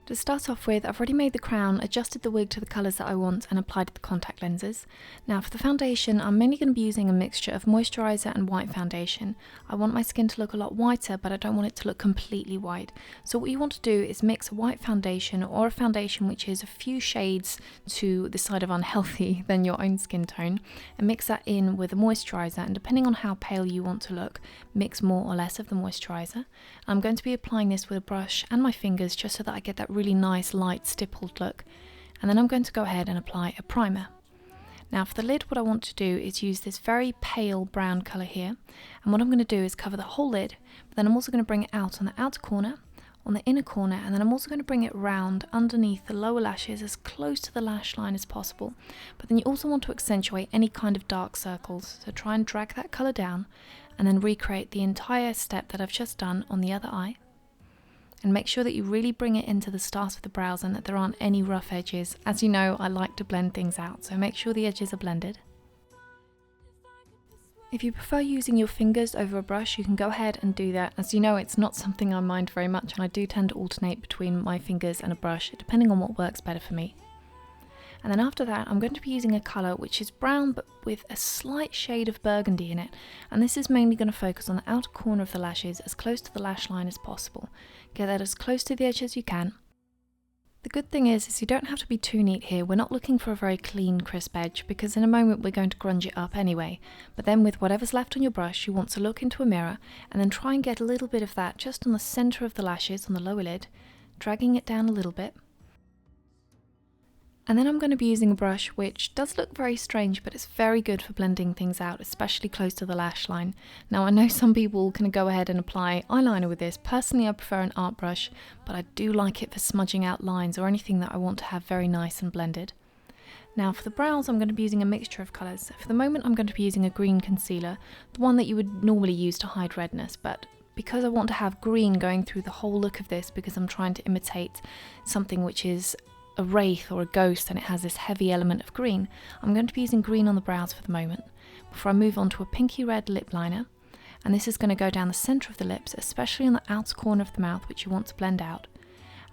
To start off with, I've already made the crown, adjusted the wig to the colours that I want and applied the contact lenses. Now for the foundation, I'm mainly going to be using a mixture of moisturiser and white foundation. I want my skin to look a lot whiter, but I don't want it to look completely white. So what you want to do is mix a white foundation or a foundation which is a few shades to the side of unhealthy than your own skin tone, and mix that in with a moisturiser, and depending on how pale you want to look, mix more or less of the moisturiser. I'm going to be applying this with a brush and my fingers just so that I get that really nice light stippled look, and then I'm going to go ahead and apply a primer. Now for the lid, what I want to do is use this very pale brown colour here, and what I'm going to do is cover the whole lid, but then I'm also going to bring it out on the outer corner, on the inner corner, and then I'm also going to bring it round underneath the lower lashes as close to the lash line as possible. But then you also want to accentuate any kind of dark circles, so try and drag that colour down and then recreate the entire step that I've just done on the other eye. And make sure that you really bring it into the start of the brows and that there aren't any rough edges. As you know, I like to blend things out, so make sure the edges are blended. If you prefer using your fingers over a brush, you can go ahead and do that. As you know, it's not something I mind very much, and I do tend to alternate between my fingers and a brush, depending on what works better for me. And then after that, I'm going to be using a colour which is brown but with a slight shade of burgundy in it, and this is mainly going to focus on the outer corner of the lashes as close to the lash line as possible. Get that as close to the edge as you can. The good thing is you don't have to be too neat here. We're not looking for a very clean, crisp edge, because in a moment we're going to grunge it up anyway. But then with whatever's left on your brush, you want to look into a mirror and then try and get a little bit of that just on the centre of the lashes on the lower lid, dragging it down a little bit. And then I'm going to be using a brush which does look very strange, but it's very good for blending things out, especially close to the lash line. Now I know some people can go ahead and apply eyeliner with this. Personally, I prefer an art brush, but I do like it for smudging out lines or anything that I want to have very nice and blended. Now for the brows, I'm going to be using a mixture of colours. For the moment, I'm going to be using a green concealer, the one that you would normally use to hide redness, but because I want to have green going through the whole look of this, because I'm trying to imitate something which is a wraith or a ghost and it has this heavy element of green, I'm going to be using green on the brows for the moment, before I move on to a pinky red lip liner, and this is going to go down the centre of the lips, especially on the outer corner of the mouth, which you want to blend out.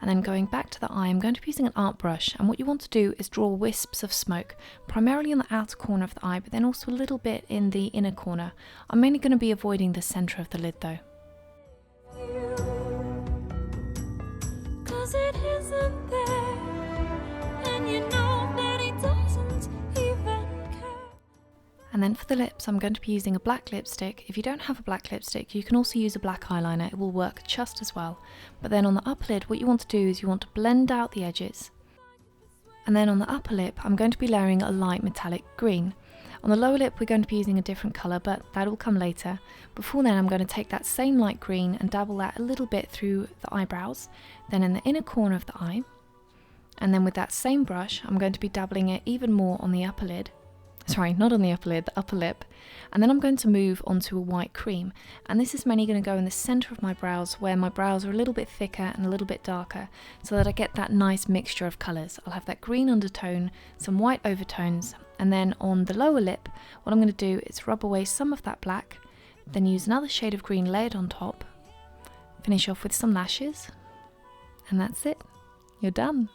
And then going back to the eye, I'm going to be using an art brush, and what you want to do is draw wisps of smoke, primarily on the outer corner of the eye, but then also a little bit in the inner corner. I'm mainly going to be avoiding the centre of the lid though. "'Cause it isn't there. You know that he doesn't even care." And then for the lips, I'm going to be using a black lipstick. If you don't have a black lipstick, you can also use a black eyeliner. It will work just as well. But then on the upper lid, what you want to do is you want to blend out the edges. And then on the upper lip, I'm going to be layering a light metallic green. On the lower lip, we're going to be using a different colour, but that will come later. Before then, I'm going to take that same light green and dabble that a little bit through the eyebrows, then in the inner corner of the eye. And then with that same brush, I'm going to be dabbling it even more on the upper lid. Sorry, not on the upper lid, the upper lip. And then I'm going to move onto a white cream. And this is mainly going to go in the centre of my brows, where my brows are a little bit thicker and a little bit darker, so that I get that nice mixture of colours. I'll have that green undertone, some white overtones, and then on the lower lip, what I'm going to do is rub away some of that black, then use another shade of green layered on top, finish off with some lashes, and that's it. You're done.